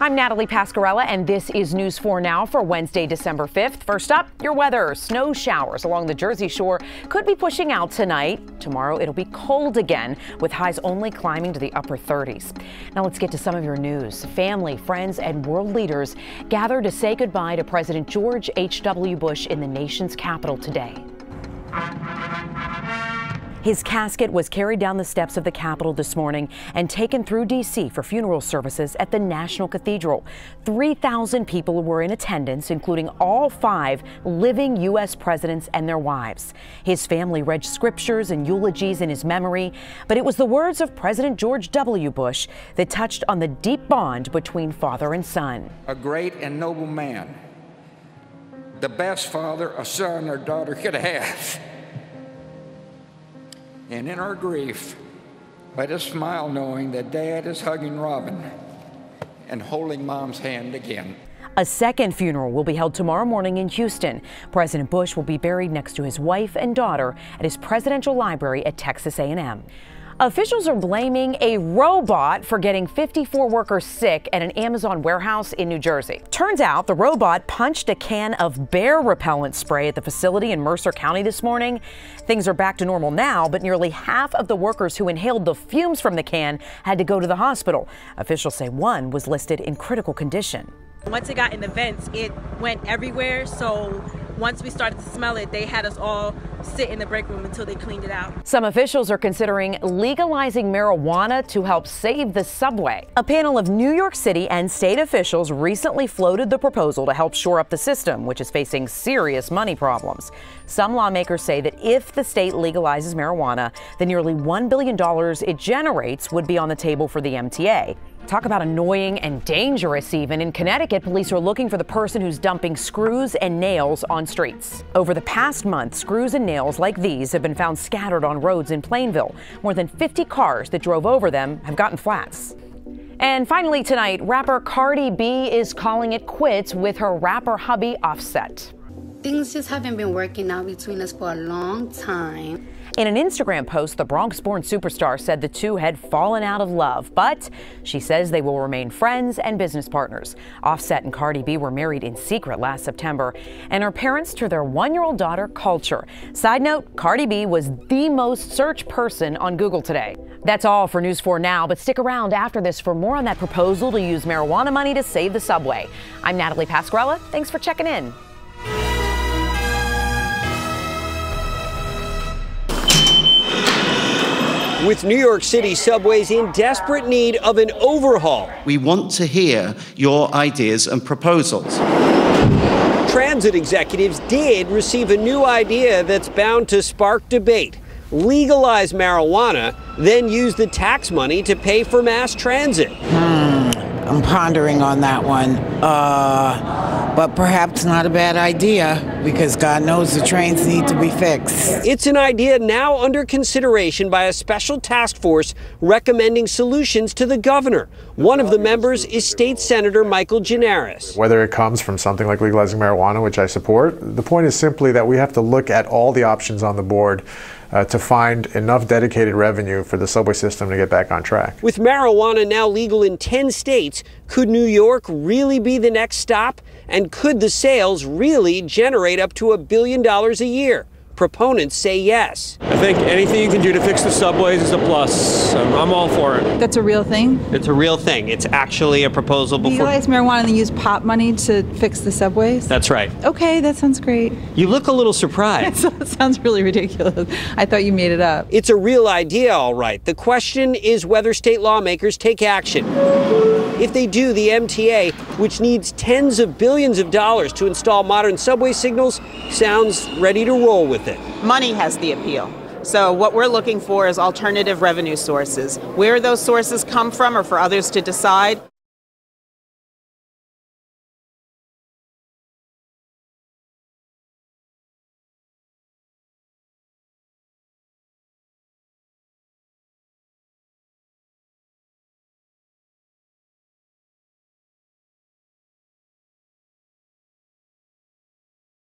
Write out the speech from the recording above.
I'm Natalie Pascarella, and this is News 4 Now for Wednesday, December 5th. First up, your weather. Snow showers along the Jersey Shore could be pushing out tonight. Tomorrow, it'll be cold again, with highs only climbing to the upper 30s. Now let's get to some of your news. Family, friends, and world leaders gather to say goodbye to President George H.W. Bush in the nation's capital today. His casket was carried down the steps of the Capitol this morning and taken through D.C. for funeral services at the National Cathedral. 3,000 people were in attendance, including all 5 living U.S. presidents and their wives. His family read scriptures and eulogies in his memory, but it was the words of President George W. Bush that touched on the deep bond between father and son. A great and noble man, the best father a son or daughter could have. And in our grief, let us smile knowing that Dad is hugging Robin and holding Mom's hand again. A second funeral will be held tomorrow morning in Houston. President Bush will be buried next to his wife and daughter at his presidential library at Texas A&M. Officials are blaming a robot for getting 54 workers sick at an Amazon warehouse in New Jersey. Turns out the robot punched a can of bear repellent spray at the facility in Mercer County this morning. Things are back to normal now, but nearly half of the workers who inhaled the fumes from the can had to go to the hospital. Officials say one was listed in critical condition. Once it got in the vents, it went everywhere, so once we started to smell it, they had us all sit in the break room until they cleaned it out. Some officials are considering legalizing marijuana to help save the subway. A panel of New York City and state officials recently floated the proposal to help shore up the system, which is facing serious money problems. Some lawmakers say that if the state legalizes marijuana, the nearly $1 billion it generates would be on the table for the MTA. Talk about annoying and dangerous even. In Connecticut, police are looking for the person who's dumping screws and nails on streets. Over the past month, screws and nails like these have been found scattered on roads in Plainville. More than 50 cars that drove over them have gotten flats. And finally tonight, rapper Cardi B is calling it quits with her rapper hubby Offset. Things just haven't been working out between us for a long time. In an Instagram post, the Bronx-born superstar said the two had fallen out of love, but she says they will remain friends and business partners. Offset and Cardi B were married in secret last September and are parents to their 1-year-old daughter, Culture. Side note, Cardi B was the most searched person on Google today. That's all for News 4 Now, but stick around after this for more on that proposal to use marijuana money to save the subway. I'm Natalie Pascarella. Thanks for checking in. With New York City subways in desperate need of an overhaul. We want to hear your ideas and proposals. Transit executives did receive a new idea that's bound to spark debate. Legalize marijuana, then use the tax money to pay for mass transit. I'm pondering on that one, but perhaps not a bad idea, because God knows the trains need to be fixed. It's an idea now under consideration by a special task force recommending solutions to the governor. One of the members is State Senator Michael Gianaris. Whether it comes from something like legalizing marijuana, which I support, the point is simply that we have to look at all the options on the board to find enough dedicated revenue for the subway system to get back on track. With marijuana now legal in 10 states, could New York really be the next stop? And could the sales really generate up to $1 billion a year? Proponents say yes. I think anything you can do to fix the subways is a plus. I'm all for it. That's a real thing? It's a real thing. It's actually a proposal before... Legalize marijuana and then use pot money to fix the subways? That's right. Okay, that sounds great. You look a little surprised. That sounds really ridiculous. I thought you made it up. It's a real idea, all right. The question is whether state lawmakers take action. If they do, the MTA, which needs tens of billions of dollars to install modern subway signals, sounds ready to roll with it. Money has the appeal. So what we're looking for is alternative revenue sources. Where those sources come from are for others to decide.